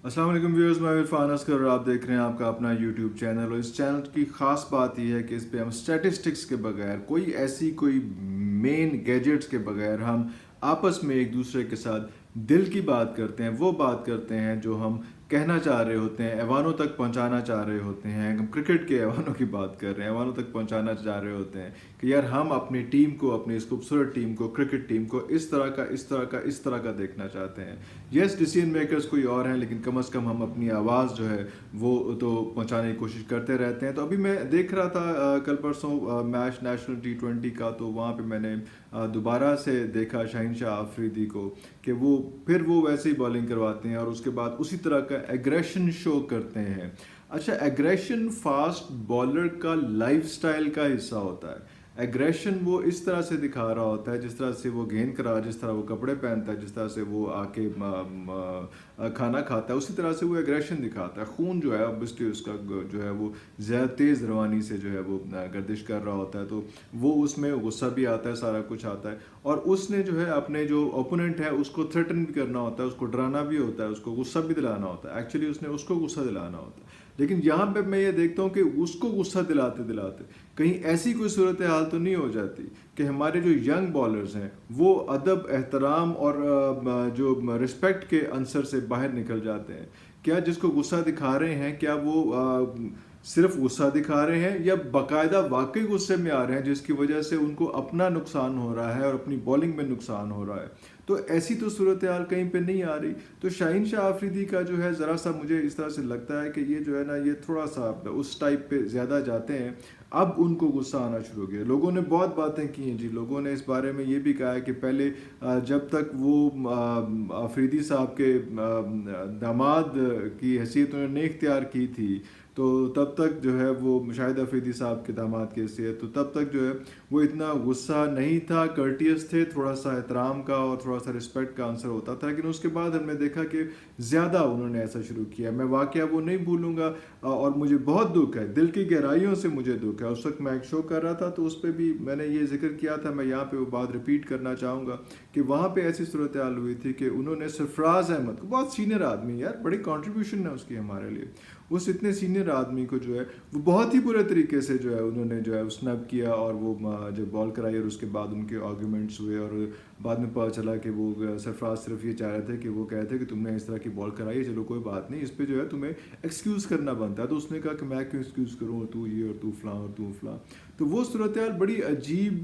अस्सलाम वालेकुम व्यूअर्स, मैं इरफान असगर और आप देख रहे हैं आपका अपना यूट्यूब चैनल। और इस चैनल की ख़ास बात यह है कि इस पे हम स्टैटिस्टिक्स के बगैर, कोई मेन गैजेट्स के बगैर हम आपस में एक दूसरे के साथ दिल की बात करते हैं। वो बात करते हैं जो हम कहना चाह रहे होते हैं, ऐवानों तक पहुंचाना चाह रहे होते हैं। हम क्रिकेट के ऐवानों की बात कर रहे हैं, ऐवानों तक पहुंचाना चाह रहे होते हैं कि यार हम अपनी टीम को, अपनी इस खूबसूरत टीम को, क्रिकेट टीम को इस तरह का देखना चाहते हैं। यस, डिसीजन मेकर्स कोई और हैं, लेकिन कम से कम हम अपनी आवाज़ जो है वो तो पहुंचाने की कोशिश करते रहते हैं। तो अभी मैं देख रहा था कल परसों मैच नेशनल T20 का, तो वहाँ पे मैंने दोबारा से देखा शाहीन शाह आफरीदी को कि वो वैसे ही बॉलिंग करवाते हैं और उसके बाद उसी तरह का एग्रेशन शो करते हैं। अच्छा, एग्रेशन फास्ट बॉलर का लाइफस्टाइल का हिस्सा होता है। एग्रेशन वो इस तरह से दिखा रहा होता है जिस तरह से वो गेंद करा, जिस तरह वो कपड़े पहनता है, जिस तरह से वो आके खाना खाता है, उसी तरह से वो एग्रेशन दिखाता है। खून जो है ऑब्वियसली उसका जो है वो ज़्यादा तेज़ रवानी से जो है वो गर्दिश कर रहा होता है, तो वो उसमें गुस्सा भी आता है, सारा कुछ आता है। और उसने जो है अपने जो ओपोनेंट है उसको थ्रेटन भी करना होता है, उसको डराना भी होता है, उसको गुस्सा भी दिलाना होता है। एक्चुअली उसने उसको गुस्सा दिलाना होता है। लेकिन यहाँ पे मैं ये देखता हूँ कि उसको गुस्सा दिलाते दिलाते कहीं ऐसी कोई सूरत हाल तो नहीं हो जाती कि हमारे जो यंग बॉलर्स हैं वो अदब, एहतराम और जो रिस्पेक्ट के अंसर से बाहर निकल जाते हैं। क्या जिसको गुस्सा दिखा रहे हैं, क्या वो सिर्फ गुस्सा दिखा रहे हैं या बाकायदा वाकई गुस्से में आ रहे हैं जिसकी वजह से उनको अपना नुकसान हो रहा है और अपनी बॉलिंग में नुकसान हो रहा है। तो ऐसी तो सूरत हाल कहीं पे नहीं आ रही। तो शाहीन शाह आफरीदी का जो है ज़रा सा मुझे इस तरह से लगता है कि ये जो है ना, ये थोड़ा सा उस टाइप पे ज़्यादा जाते हैं। अब उनको गुस्सा आना शुरू हो गया। लोगों ने बहुत बातें की हैं जी, लोगों ने इस बारे में ये भी कहा है कि पहले जब तक वो आफरीदी साहब के दामाद की हैसियत उन्होंने इख्तियार की थी, तो तब तक जो है वो शाहिद अफरीदी साहब के दामाद की हैसियत, तो तब तक जो है वो इतना गुस्सा नहीं था, कर्टियस थे, थोड़ा सा एहतराम का और थोड़ा सा रिस्पेक्ट का आंसर होता था। लेकिन उसके बाद हमने देखा कि ज़्यादा उन्होंने ऐसा शुरू किया। मैं वाकया वो नहीं भूलूंगा और मुझे बहुत दुख है, दिल की गहराइयों से मुझे दुख है। उस वक्त मैं एक शो कर रहा था तो उस पर भी मैंने ये जिक्र किया था, मैं यहाँ पे वो बात रिपीट करना चाहूँगा कि वहाँ पे ऐसी सूरत हाल हुई थी कि उन्होंने सरफराज अहमद को, बहुत सीनियर आदमी यार, बड़ी कॉन्ट्रीब्यूशन है उसकी हमारे लिए, उस इतने सीनियर आदमी को जो है वो बहुत ही बुरे तरीके से जो है उन्होंने जो है स्नब किया। और वो जब बॉल कराई और उसके बाद उनके आर्गूमेंट्स हुए और बाद में पता चला कि वो सरफराज सिर्फ ये चाह रहे थे कि वो कहे थे कि तुमने इस तरह की बॉल कराई है, चलो कोई बात नहीं, इस पर जो है तुम्हें एक्सक्यूज़ करना बनता है। तो उसने कहा कि मैं क्यों एक्सक्यूज़ करूँ, और तू ये और तू फलां और तू फलां। तो वो सूरत हाल बड़ी अजीब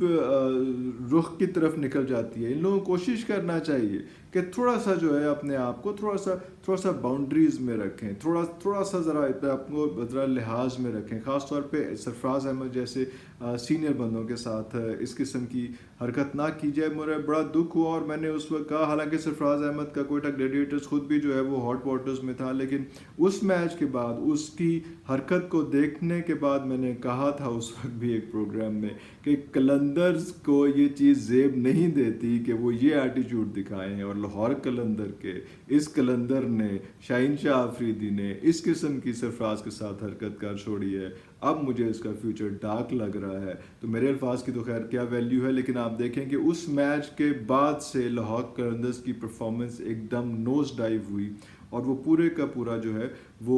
रुख की तरफ निकल जाती है। इन लोगों को कोशिश करना चाहिए कि थोड़ा सा जो है अपने आप को थोड़ा सा बाउंड्रीज़ में रखें, थोड़ा सा ज़रा आपको ज़रा लिहाज में रखें। ख़ास तौर पे सरफराज अहमद जैसे सीनियर बंदों के साथ इस किस्म की हरकत ना की जाए। मुझे बड़ा दुख हुआ और मैंने उस वक्त कहा, हालांकि सरफराज अहमद का कोयटा ग्लैडिएटर्स खुद भी जो है वो हॉट वाटर्स में था, लेकिन उस मैच के बाद, उसकी हरकत को देखने के बाद मैंने कहा था उस वक्त भी एक प्रोग्राम में कि कलंदर्स को ये चीज़ जेब नहीं देती कि वो ये एटीट्यूड दिखाएं। और लाहौर कलंदर के इस कलंदर ने, शाहीन शाह आफरीदी ने इस किस्म की सरफराज के साथ हरकत कर छोड़ी है। अब मुझे इसका फ्यूचर डार्क लग रहा है। तो मेरे अल्फाज की तो खैर क्या वैल्यू है, लेकिन आप देखें कि उस मैच के बाद से लाहौर कलंदर्स की परफॉर्मेंस एकदम नोज डाइव हुई और वो पूरे का पूरा जो है वो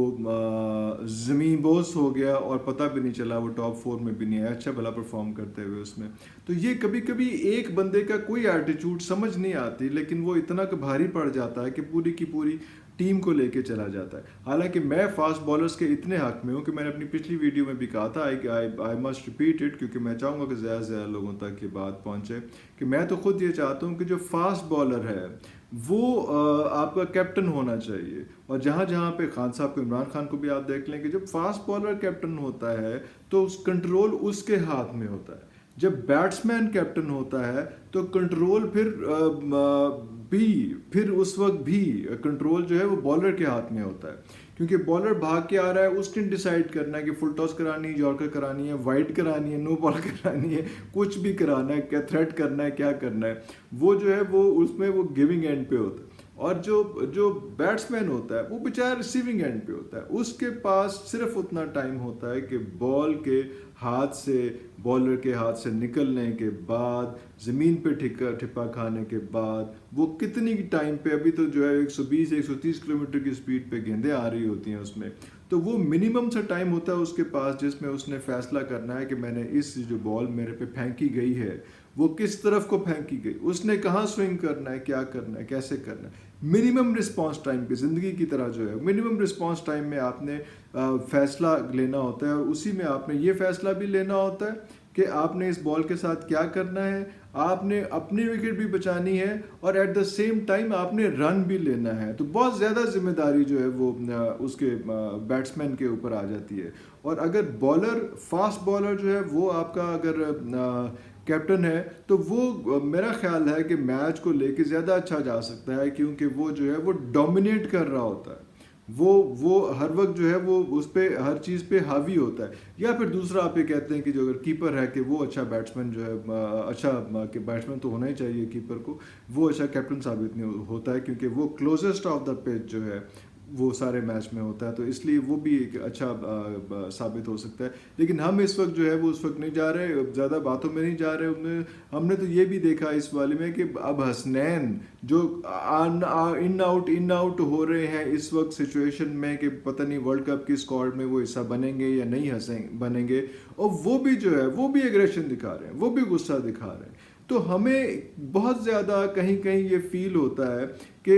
ज़मीन बोस हो गया और पता भी नहीं चला, वो टॉप 4 में भी नहीं आया अच्छा भला परफॉर्म करते हुए उसमें। तो ये कभी कभी एक बंदे का कोई एटीट्यूड समझ नहीं आती, लेकिन वो इतना भारी पड़ जाता है कि पूरी की पूरी टीम को लेके चला जाता है। हालांकि मैं फास्ट बॉलर्स के इतने हक में हूँ कि मैंने अपनी पिछली वीडियो में भी कहा था, आई मस्ट रिपीट इट, क्योंकि मैं चाहूँगा कि ज़्यादा से ज़्यादा लोगों तक ये बात पहुँचे कि मैं तो खुद ये चाहता हूँ कि जो फास्ट बॉलर है वो आपका कैप्टन होना चाहिए। और जहाँ जहाँ पे खान साहब को, इमरान खान को भी आप देख लें कि जब फास्ट बॉलर कैप्टन होता है तो उस कंट्रोल उसके हाथ में होता है। जब बैट्समैन कैप्टन होता है तो कंट्रोल फिर उस वक्त भी कंट्रोल जो है वो बॉलर के हाथ में होता है, क्योंकि बॉलर भाग के आ रहा है, उसने डिसाइड करना है कि फुल टॉस करानी है, यॉर्कर करानी है, वाइड करानी है, नो बॉल करानी है, कुछ भी कराना है, क्या थ्रेट करना है, क्या करना है, वो जो है वो उसमें वो गिविंग एंड पे होता है। اور جو بیٹسمین ہوتا ہے وہ بیچارہ ریسیونگ اینڈ پہ ہوتا ہے، اس کے پاس صرف اتنا ٹائم ہوتا ہے کہ بال کے ہاتھ سے، بالر کے ہاتھ سے نکلنے کے بعد، زمین پہ ٹھپا کھانے کے بعد وہ کتنی ٹائم پہ، ابھی تو جو ہے 120 130 کلومیٹر کی سپیڈ پہ گیندیں آ رہی ہوتی ہیں اس میں، تو وہ منیمم سا ٹائم ہوتا ہے اس کے پاس جس میں اس نے فیصلہ کرنا ہے کہ میں نے اس جو بال میرے پہ پھینکی گئی ہے وہ کس طرف کو پھینکی گئی، اس نے کہاں سوئنگ کرنا ہے، کیا کرنا ہے، کیسے کرنا ہے۔ منیمم رسپانس ٹائم پہ، زندگی کی طرح جو ہے منیمم رسپانس ٹائم میں آپ نے فیصلہ لینا ہوتا ہے، اور اسی میں آپ نے یہ فیصلہ بھی لینا ہوتا ہے کہ آپ نے اس بال کے ساتھ کیا کرنا ہے، آپ نے اپنی وکٹ بھی بچانی ہے اور ایٹ دا سیم ٹائم آپ نے رن بھی لینا ہے۔ تو بہت زیادہ ذمہ داری جو ہے وہ اس کے بیٹسمین کے اوپر آ جاتی ہے، اور اگر بالر، فاسٹ بالر جو ہے وہ آپ کا اگر کیپٹن ہے تو وہ میرا خیال ہے کہ میچ کو لے کے زیادہ اچھا جا سکتا ہے، کیونکہ وہ جو ہے وہ ڈومینیٹ کر رہا ہوتا ہے، وہ ہر وقت جو ہے وہ اس پہ ہر چیز پہ حاوی ہوتا ہے۔ یا پھر دوسرا آپ یہ کہتے ہیں کہ جو اگر کیپر ہے کہ وہ اچھا بیٹسمین جو ہے، اچھا کہ بیٹسمین تو ہونا ہی چاہیے کیپر کو، وہ اچھا کیپٹن ثابت نہیں ہوتا ہے، کیونکہ وہ کلوزسٹ آف دا پچ جو ہے وہ سارے میچ میں ہوتا ہے، تو اس لیے وہ بھی ایک اچھا ثابت ہو سکتا ہے۔ لیکن ہم اس وقت جو ہے وہ اس وقت نہیں جا رہے، زیادہ باتوں میں نہیں جا رہے۔ ہم نے تو یہ بھی دیکھا اس والے میں کہ اب حسنین جو ان آؤٹ ہو رہے ہیں اس وقت سچویشن میں کہ پتہ نہیں ورلڈ کپ کی اسکواڈ میں وہ حصہ بنیں گے یا نہیں بنیں گے، اور وہ بھی جو ہے وہ بھی ایگریشن دکھا رہے ہیں، وہ بھی غصہ دکھا رہے ہیں۔ تو ہمیں بہت زیادہ کہیں کہیں یہ فیل ہوتا ہے کہ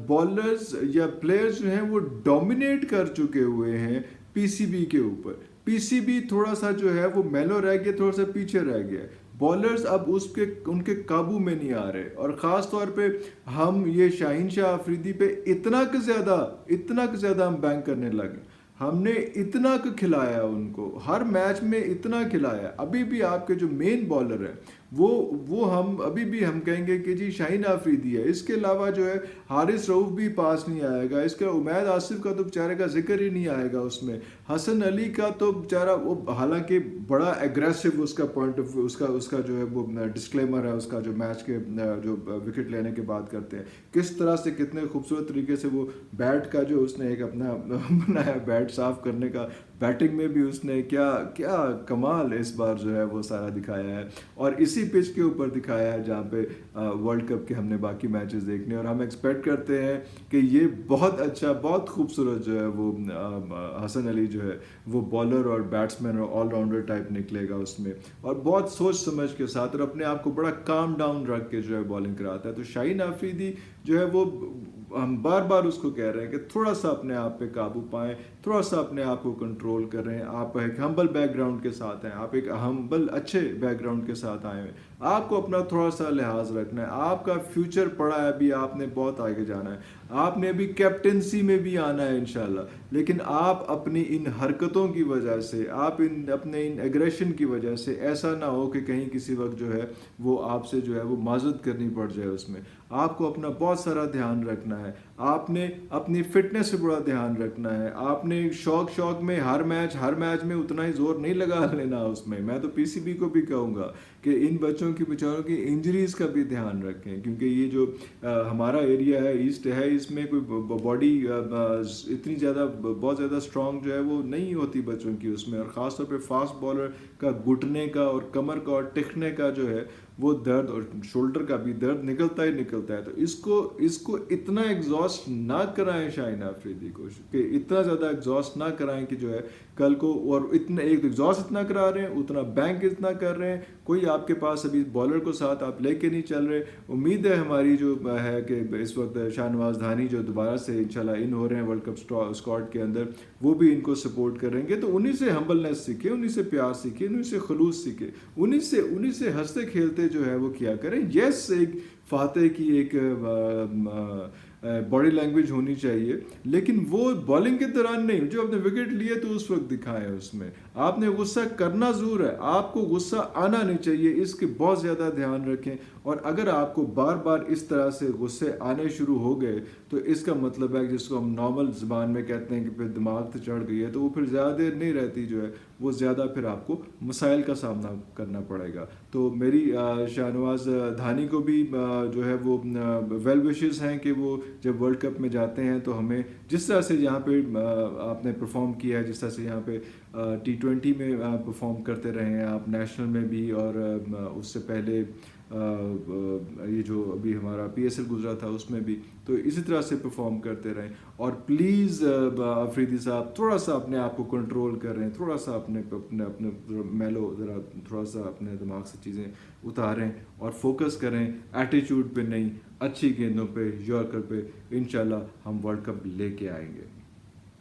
بالرز یا پلیئرز جو ہیں وہ ڈومینیٹ کر چکے ہوئے ہیں پی سی بی کے اوپر۔ پی سی بی تھوڑا سا جو ہے وہ میلو رہ گیا، تھوڑا سا پیچھے رہ گیا، بالرز اب ان کے قابو میں نہیں آ رہے، اور خاص طور پہ ہم یہ شاہین شاہ آفریدی پہ اتنا کہ زیادہ ہم بینک کرنے لگے، ہم نے اتنا کہ کھلایا ان کو، ہر میچ میں اتنا کھلایا۔ ابھی بھی آپ کے جو مین بالر ہیں وہ ہم ابھی بھی ہم کہیں گے کہ جی شاہین آفریدی ہے، اس کے علاوہ جو ہے حارث رؤف بھی پاس نہیں آئے گا، اس کے عمید آصف کا تو بیچارے کا ذکر ہی نہیں آئے گا اس میں، حسن علی کا تو بیچارہ وہ حالانکہ بڑا ایگریسو اس کا پوائنٹ آف اس کا جو ہے وہ ڈسکلیمر ہے، اس کا جو میچ کے جو وکٹ لینے کے بعد کرتے ہیں کس طرح سے، کتنے خوبصورت طریقے سے وہ بیٹ کا جو اس نے ایک اپنا بنایا، بیٹ صاف کرنے کا، بیٹنگ میں بھی اس نے کیا کمال اس بار جو ہے وہ سارا دکھایا ہے، اور اسی پچ کے اوپر دکھایا ہے جہاں پہ ورلڈ کپ کے ہم نے باقی میچز دیکھنے، اور ہم ایکسپیکٹ کرتے ہیں کہ یہ بہت اچھا، بہت خوبصورت جو ہے وہ حسن علی جو ہے وہ بالر اور بیٹسمین اور آل راؤنڈر ٹائپ نکلے گا اس میں، اور بہت سوچ سمجھ کے ساتھ اور اپنے آپ کو بڑا کام ڈاؤن رکھ کے جو ہے بالنگ کراتا ہے۔ تو شاہین آفریدی جو ہے وہ ہم بار بار اس کو کہہ رہے ہیں کہ تھوڑا سا اپنے آپ پہ قابو پائیں، تھوڑا سا اپنے آپ کو کنٹرول کریں۔ آپ ایک ہمبل بیک گراؤنڈ کے ساتھ ہیں، آپ ایک ہمبل اچھے بیک گراؤنڈ کے ساتھ آئے ہیں، آپ کو اپنا تھوڑا سا لحاظ رکھنا ہے، آپ کا فیوچر پڑا ہے، ابھی آپ نے بہت آگے جانا ہے، آپ نے ابھی کیپٹنسی میں بھی آنا ہے انشاءاللہ، لیکن آپ اپنی ان حرکتوں کی وجہ سے، آپ اپنے ان ایگریشن کی وجہ سے ایسا نہ ہو کہ کہیں کسی وقت جو ہے وہ آپ سے جو ہے وہ معذرت کرنی پڑ جائے۔ اس میں آپ کو اپنا بہت سارا دھیان رکھنا ہے، آپ نے اپنی فٹنس سے بڑا دھیان رکھنا ہے، آپ نے شوق میں ہر میچ میں اتنا ہی زور نہیں لگا لینا اس میں تو پی سی بی کو بھی کہوں گا کہ ان بچوں کی بیچاروں کی انجریز کا بھی دھیان رکھیں، کیونکہ یہ جو ہمارا ایریا ہے ایسٹ ہے، اس میں کوئی باڈی اتنی زیادہ بہت زیادہ اسٹرانگ جو ہے وہ نہیں ہوتی بچوں کی اس میں، اور خاص طور پہ فاسٹ بالر کا گھٹنے کا اور کمر کا اور ٹخنے کا جو ہے وہ درد، اور شولڈر کا بھی درد نکلتا ہی نکلتا ہے۔ تو اس کو اتنا ایگزاسٹ نہ کرائیں شاہین آفریدی کو، کہ اتنا زیادہ ایگزاسٹ نہ کرائیں کہ جو ہے کل کو، اور اتنا ایک ایگزاسٹ اتنا کرا رہے ہیں، اتنا بینک اتنا کر رہے ہیں، کوئی آپ کے پاس ابھی بالر کو ساتھ آپ لے کے نہیں چل رہے۔ امید ہے ہماری جو ہے کہ اس وقت شاہ نواز دھانی جو دوبارہ سے انشاءاللہ ان ہو رہے ہیں ورلڈ کپ اسکواڈ کے اندر، وہ بھی ان کو سپورٹ کریں گے، تو انہی سے ہمبلنس سیکھیں، انہی سے پیار سیکھیں، انہی سے خلوص سیکھیں، انہی سے ہنستے کھیلتے جو ہے وہ کیا کریں۔ یس، ایک فاتح کی ایک बॉडी लैंग्वेज होनी चाहिए, लेकिन वो बॉलिंग के दौरान नहीं, जो आपने विकेट लिए तो उस वक्त दिखाएं। उसमें आपने गुस्सा करना ज़रूर है, आपको गुस्सा आना नहीं चाहिए, इसके बहुत ज़्यादा ध्यान रखें। और अगर आपको बार बार इस तरह से गुस्से आने शुरू हो गए तो इसका मतलब है, जिसको हम नॉर्मल ज़बान में कहते हैं कि फिर दिमाग से चढ़ गई है, तो वो फिर ज़्यादा देर नहीं रहती, जो है वो ज़्यादा फिर आपको मसाइल का सामना करना पड़ेगा। तो मेरी शाहनवाज़ धानी को भी जो है वो वेल विशेस हैं कि वो जब वर्ल्ड कप में जाते हैं तो हमें जिस तरह से यहाँ पे आपने परफॉर्म किया है, जिस तरह से यहाँ पे T20 में परफॉर्म करते रहे हैं आप, नेशनल में भी, और उससे पहले ये जो अभी हमारा PSL गुजरा था उसमें भी, तो इसी तरह से परफॉर्म करते रहें। और प्लीज़ अफरीदी साहब थोड़ा सा अपने आप को कंट्रोल करें, थोड़ा सा अपने अपने अपने मेलो ज़रा थोड़ा सा अपने दिमाग से चीज़ें उतारें और फोकस करें एटीट्यूड पे नहीं, अच्छी गेंदों पे, यॉर्कर पे। इंशाल्लाह हम वर्ल्ड कप लेके आएंगे।